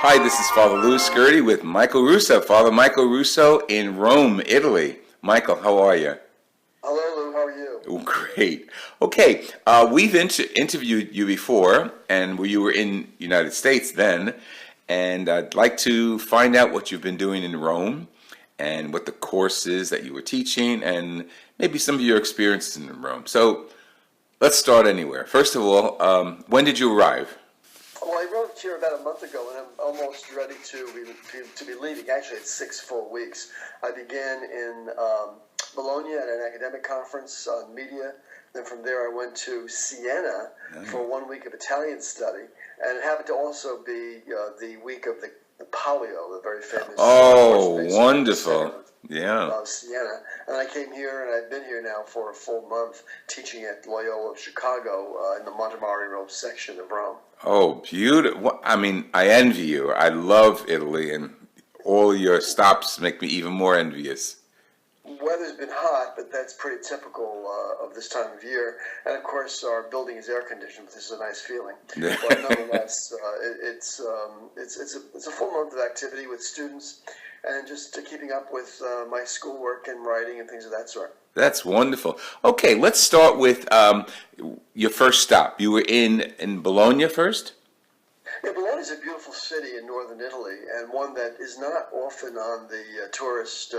Hi, this is Father Lou Scurti with Michael Russo, Father Michael Russo in Rome, Italy. Michael, how are you? Hello, Lou. How are you? Oh, great. Okay, we've interviewed you before, and you were in the United States then, and I'd like to find out what you've been doing in Rome, and what the course is that you were teaching, and maybe some of your experiences in Rome. So let's start anywhere. First of all, when did you arrive? Well, I wrote here about a month ago, and I'm almost ready to be leaving. Actually, it's 6 full weeks. I began in Bologna at an academic conference on media. Then from there, I went to Siena for 1 week of Italian study, and it happened to also be the week of the polio, the very famous. Oh, wonderful! Yeah. Siena. And I came here, and I've been here now for a full month teaching at Loyola of Chicago in the Montemagno section of Rome. Oh, beautiful. I mean, I envy you. I love Italy, and all your stops make me even more envious. Weather's been hot, but that's pretty typical of this time of year. And of course, our building is air conditioned, which is a nice feeling. But nonetheless, it's a full month of activity with students, and just keeping up with my schoolwork and writing and things of that sort. That's wonderful. Okay, let's start with your first stop. You were in Bologna first? Yeah, Bologna is a beautiful city in northern Italy, and one that is not often on the tourist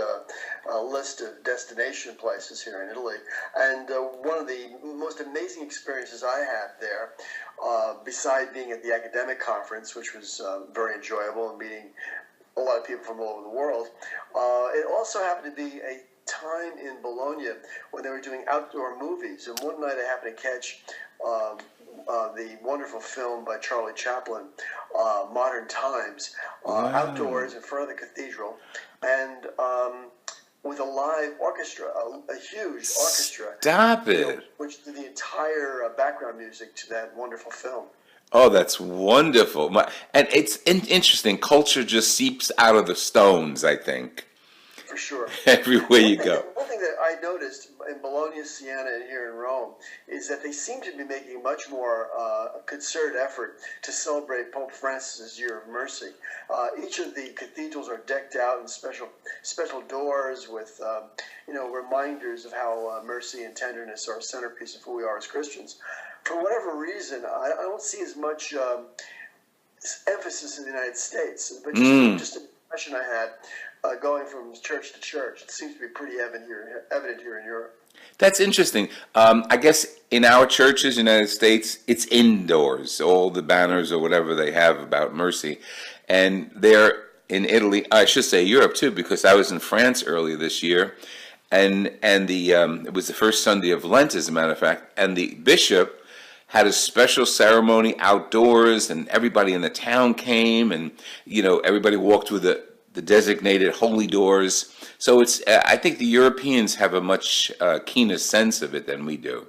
list of destination places here in Italy. And one of the most amazing experiences I had there, beside being at the academic conference, which was very enjoyable and meeting a lot of people from all over the world, it also happened to be a time in Bologna when they were doing outdoor movies. And one night I happened to catch the wonderful film by Charlie Chaplin, Modern Times, outdoors in front of the cathedral, and with a live orchestra, a huge orchestra. Stop it! Which did the entire background music to that wonderful film. Oh, that's wonderful. And it's interesting. Culture just seeps out of the stones, I think. For sure. Everywhere you go. One thing that I noticed in Bologna, Siena, and here in Rome is that they seem to be making a much more concerted effort to celebrate Pope Francis's Year of Mercy. Each of the cathedrals are decked out in special doors with reminders of how mercy and tenderness are a centerpiece of who we are as Christians. For whatever reason, I don't see as much emphasis in the United States, but just an impression I had. Going from church to church. It seems to be pretty evident here in Europe. That's interesting. I guess in our churches, United States, it's indoors, all the banners or whatever they have about mercy. And there in Italy, I should say Europe too, because I was in France earlier this year, and it was the first Sunday of Lent, as a matter of fact, and the bishop had a special ceremony outdoors, and everybody in the town came, and everybody walked through the designated holy doors. So it's I think the Europeans have a much keener sense of it than we do.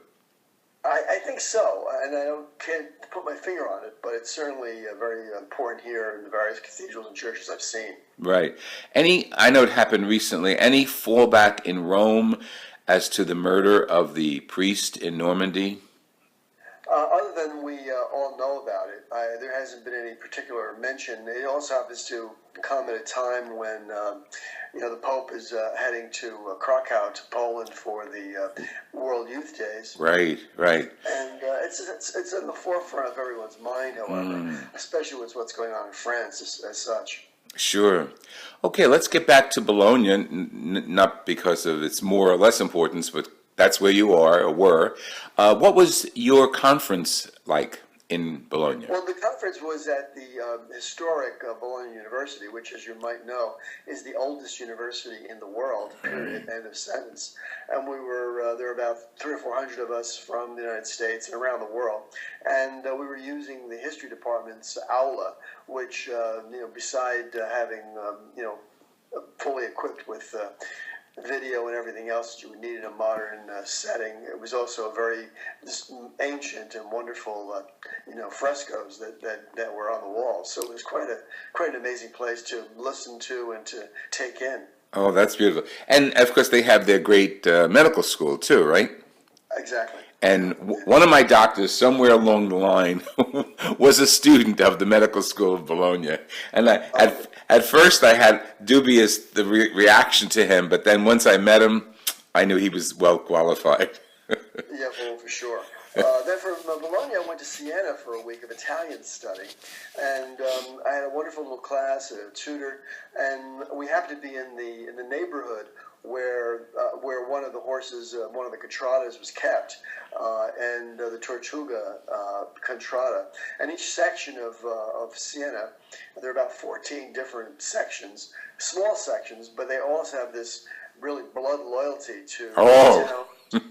I think so, and can't put my finger on it, but it's certainly very important here in the various cathedrals and churches I've seen. Right. I know it happened recently, any fallback in Rome as to the murder of the priest in Normandy? Other than we all know about it, there hasn't been any particular mention. It also happens to come at a time when the Pope is heading to Krakow, to Poland, for the World Youth Days. Right. And it's in the forefront of everyone's mind, however, especially with what's going on in France as such. Sure. Okay, let's get back to Bologna, not because of its more or less importance, but that's where you are or were. What was your conference like in Bologna? Well, the conference was at the historic Bologna University, which, as you might know, is the oldest university in the world, period, end of sentence. And we were, there were about 300 or 400 of us from the United States and around the world. And we were using the history department's aula, which, beside having, fully equipped with video and everything else that you would need in a modern setting. It was also a very ancient and wonderful, frescoes that were on the walls. So it was quite an amazing place to listen to and to take in. Oh, that's beautiful. And of course, they have their great medical school too, right? Exactly. And one of my doctors, somewhere along the line, was a student of the medical school of Bologna. And at first, I had dubious the reaction to him, but then once I met him, I knew he was well qualified. Yeah, well, for sure. Then from Bologna, I went to Siena for a week of Italian study, and I had a wonderful little class, a tutor, and we happened to be in the neighborhood where one of the horses, one of the contradas, was kept, and the Tortuga contrada. And each section of Siena, there are about 14 different sections, small sections, but they also have this really blood loyalty to the town.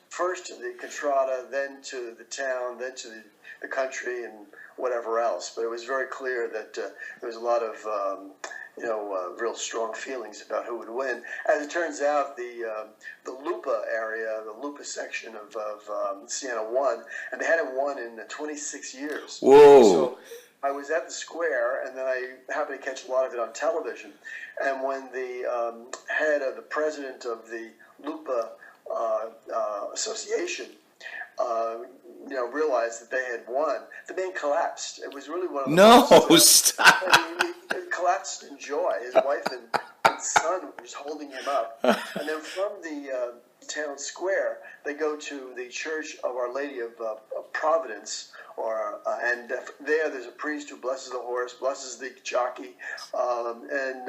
First to the contrada, then to the town, then to the country, and whatever else. But it was very clear that there was a lot of real strong feelings about who would win. As it turns out, the Lupa area, the Lupa section of Siena won, and they hadn't won in 26 years. Whoa! So I was at the square, and then I happened to catch a lot of it on television. And when the head of the president of the Lupa association realized that they had won, the man collapsed. It was really one of the stop. He collapsed in joy. His wife and son were just holding him up. And then from the town square, they go to the Church of Our Lady of Providence, and there's a priest who blesses the horse, blesses the jockey, and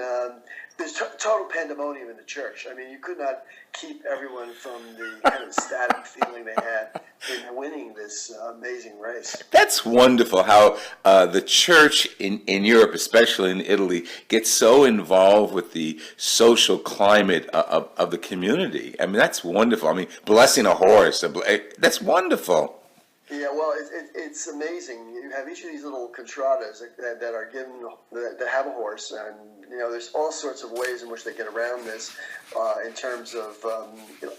there's total pandemonium in the church. I mean, you could not keep everyone from the kind of ecstatic feeling they had in winning this amazing race. That's wonderful how the church in Europe, especially in Italy, gets so involved with the social climate of the community. I mean, that's wonderful. I mean, blessing a horse, that's wonderful. Yeah, well, it's amazing. You have each of these little contradas that are given, that have a horse, and there's all sorts of ways in which they get around this, in terms of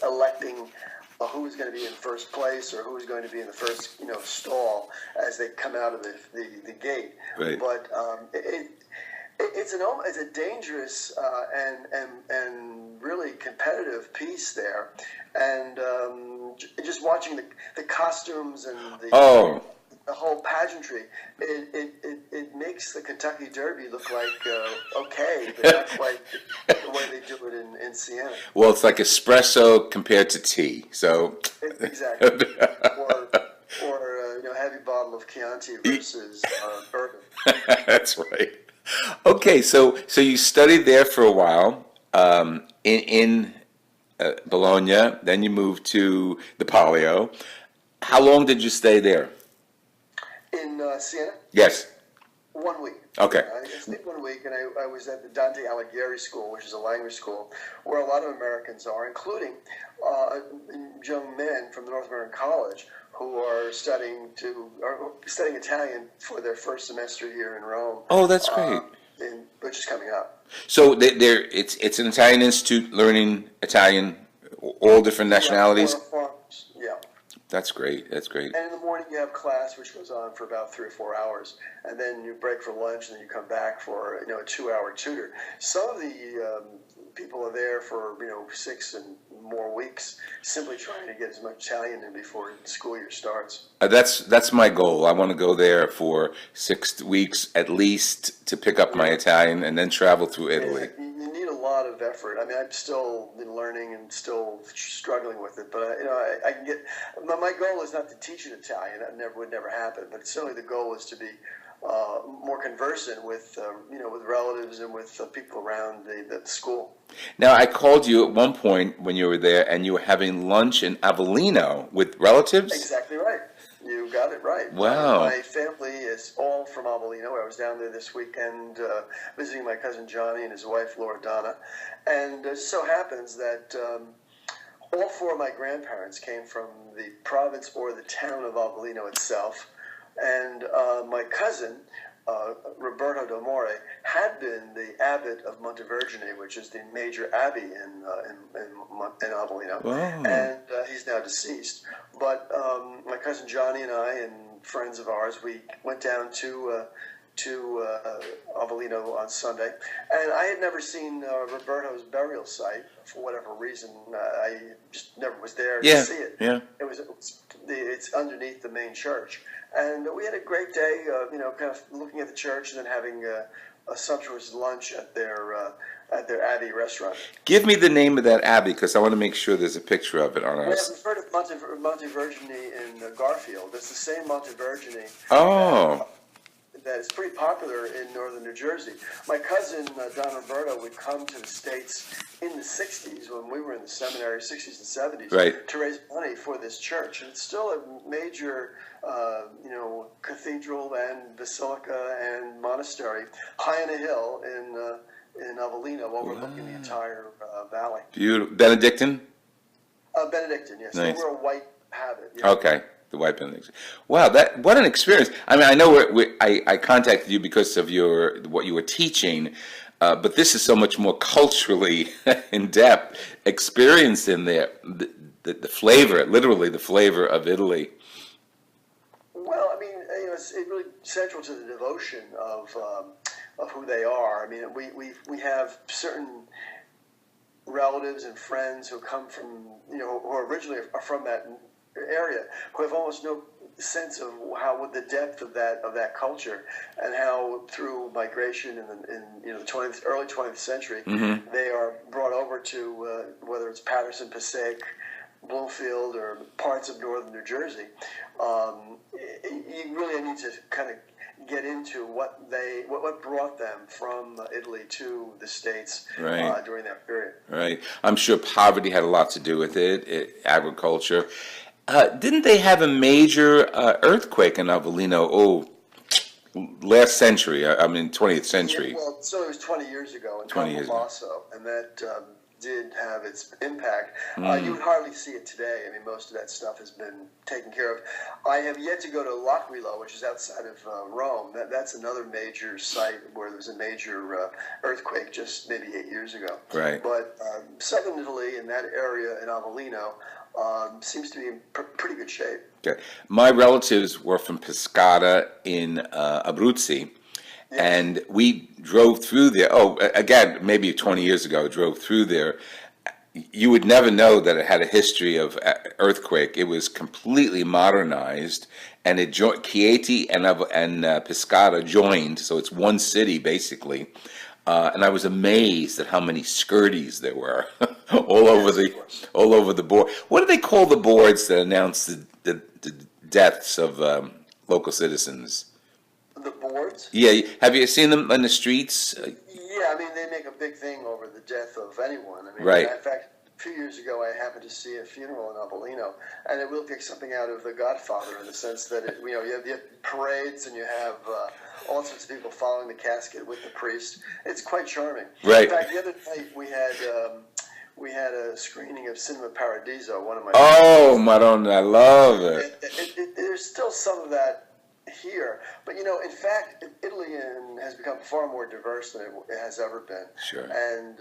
electing who's going to be in first place or who's going to be in the first stall as they come out of the gate. Right. But it's a dangerous and really competitive piece there, and just watching the costumes and the whole pageantry, it makes the Kentucky Derby look like okay, but not quite the way they do it in Siena. Well, it's like espresso compared to tea, so exactly. or heavy bottle of Chianti versus bourbon. That's right. Okay, so you studied there for a while in Bologna, then you moved to the Palio. How long did you stay there? In Siena? Yes. 1 week. Okay. I stayed 1 week, and I was at the Dante Alighieri School, which is a language school, where a lot of Americans are, including young men from the North American College who are studying Italian for their first semester here in Rome. Oh, that's great. Which is coming up. So it's an Italian institute learning Italian, all different nationalities? Yeah. That's great. That's great. And in the morning you have class, which goes on for about 3 or 4 hours, and then you break for lunch, and then you come back for a 2-hour tutor. Some of the people are there for 6 and more weeks, simply trying to get as much Italian in before the school year starts. That's my goal. I want to go there for 6 weeks at least to pick up my Italian and then travel through Italy. You need a lot of effort. I mean, I'm still learning and still struggling with it, but I can get. My goal is not to teach in Italian. That would never happen. But certainly the goal is to be more conversant with with relatives and with people around the school. Now, I called you at one point when you were there, and you were having lunch in Avellino with relatives? Exactly right. You got it right. Wow. My family is all from Avellino. I was down there this weekend visiting my cousin Johnny and his wife Loredana. And it so happens that all 4 of my grandparents came from the province or the town of Avellino itself. And my cousin, Roberto D'Amore, had been the abbot of Montevergine, which is the major abbey in Avellino. Wow. And he's now deceased. But my cousin Johnny and I and friends of ours, we went down to to Avellino on Sunday, and I had never seen Roberto's burial site for whatever reason. I just never was there to see it. Yeah. It's underneath the main church, and we had a great day. Kind of looking at the church and then having a sumptuous lunch at their Abbey restaurant. Give me the name of that abbey, because I want to make sure there's a picture of it on our. We've heard of Montevergine in Garfield. It's the same Montevergine. Oh. That is pretty popular in northern New Jersey. My cousin, Don Roberto, would come to the States in the 60s when we were in the seminary, 60s and 70s, right, to raise money for this church. And it's still a major, cathedral and basilica and monastery high on a hill in Avellino, overlooking the entire valley. Beautiful. Benedictine? Benedictine, yes. Nice. They wear a white habit. Yeah. Okay. The white Benedictine. Wow, what an experience! I mean, I know I contacted you because of what you were teaching, but this is so much more culturally in depth experience in there. The flavor, literally the flavor of Italy. Well, I mean, it's really central to the devotion of who they are. I mean, we have certain relatives and friends who come from, who originally are from that area, who have almost no sense of the depth of that culture, and how through migration in the early 20th century, mm-hmm. they are brought over to whether it's Patterson, Passaic, Bloomfield, or parts of northern New Jersey. You really need to kind of get into what brought them from Italy to the States, right, during that period. Right. I'm sure poverty had a lot to do with it, agriculture. Didn't they have a major earthquake in Avellino? Last century. 20th century. Yeah, well, so it was 20 years ago in Campobasso, and that did have its impact. You would hardly see it today. I mean, most of that stuff has been taken care of. I have yet to go to Loyola, which is outside of Rome. That's another major site where there was a major earthquake just maybe 8 years ago. Right. But southern Italy, in that area in Avellino, seems to be in pretty good shape. Okay. My relatives were from Pescara in Abruzzi, yes. And we drove through there. Again, maybe 20 years ago, drove through there. You would never know that it had a history of earthquake. It was completely modernized, and it Chieti and Pescara joined, so it's one city basically. And I was amazed at how many Scurtis there were all over the board. What do they call the boards that announce the deaths of local citizens? The boards? Yeah, have you seen them in the streets? Yeah, I mean, they make a big thing over the death of anyone. I mean, right. In fact, a few years ago, I happened to see a funeral in Avellino, and it will take something out of The Godfather in the sense that you have parades and you have all sorts of people following the casket with the priest. It's quite charming. Right. In fact, the other night we had a screening of Cinema Paradiso, one of my Madonna, I love it. There's still some of that here, but in fact, Italy has become far more diverse than it has ever been. Sure. And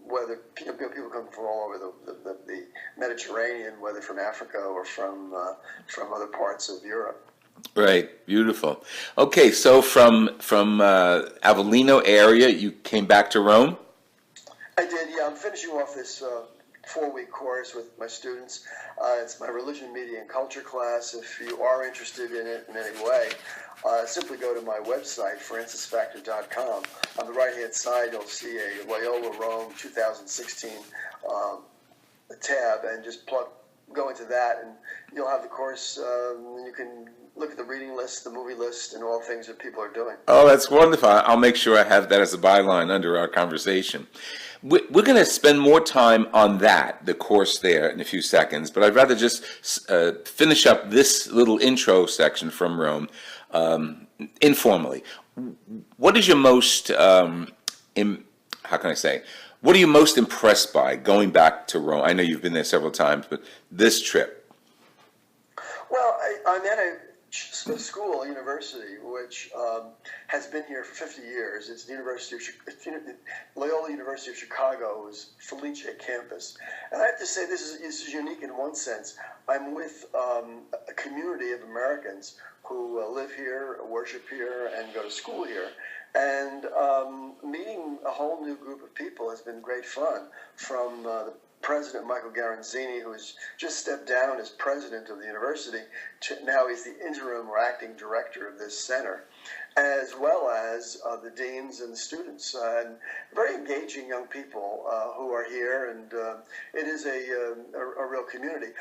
whether people come from all over the Mediterranean, whether from Africa or from other parts of Europe. Right, beautiful. Okay, so from Avellino area, you came back to Rome? I did, yeah. I'm finishing off this 4-week course with my students. It's my religion, media, and culture class. If you are interested in it in any way, simply go to my website, francisfactor.com. On the right-hand side, you'll see a Loyola Rome 2016 tab, and just go into that, and you'll have the course. You can look at the reading list, the movie list, and all things that people are doing. Oh, that's wonderful. I'll make sure I have that as a byline under our conversation. We're going to spend more time on the course there, in a few seconds, but I'd rather just finish up this little intro section from Rome informally. What is your most, what are you most impressed by going back to Rome? I know you've been there several times, but this trip. Well, I'm at a school, university, which has been here for 50 years. It's the Loyola University of Chicago's Felice campus. And I have to say this is unique in one sense. I'm with a community of Americans who live here, worship here, and go to school here. And meeting a whole new group of people has been great fun, from the President Michael Garanzini, who has just stepped down as president of the university, to now he's the interim or acting director of this center, as well as the deans and the students, and very engaging young people who are here, and it is a real community.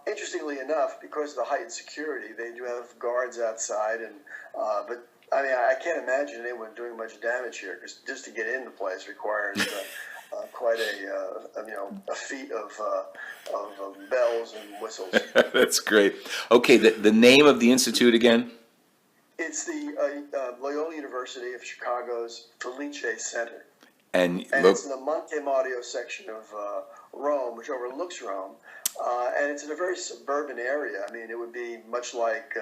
Interestingly enough, because of the heightened security, they do have guards outside, and but I mean, I can't imagine anyone doing much damage here, because just to get in the place requires quite a feat of bells and whistles. That's great. Okay, the name of the institute again? It's the Loyola University of Chicago's Felice Center. And it's in the Monte Mario section of Rome, which overlooks Rome. And it's in a very suburban area. I mean, it would be much like,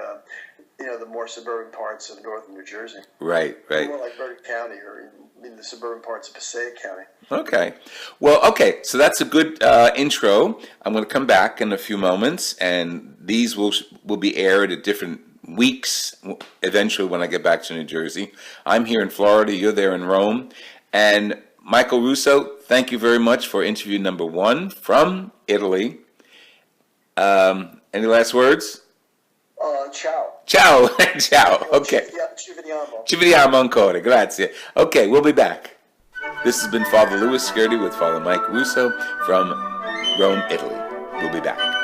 the more suburban parts of northern New Jersey. Right. More like Bergen County, or in the suburban parts of Passaic County. Okay. Well, okay, so that's a good intro. I'm going to come back in a few moments, and these will be aired at different weeks eventually when I get back to New Jersey. I'm here in Florida, you're there in Rome. And Michael Russo, thank you very much for interview number 1 from Italy. Any last words? Ciao. Ciao. Ciao. Okay. Ci vediamo ancora. Grazie. Okay, we'll be back. This has been Father Lou Scurti with Fr Mike Russo from Rome, Italy. We'll be back.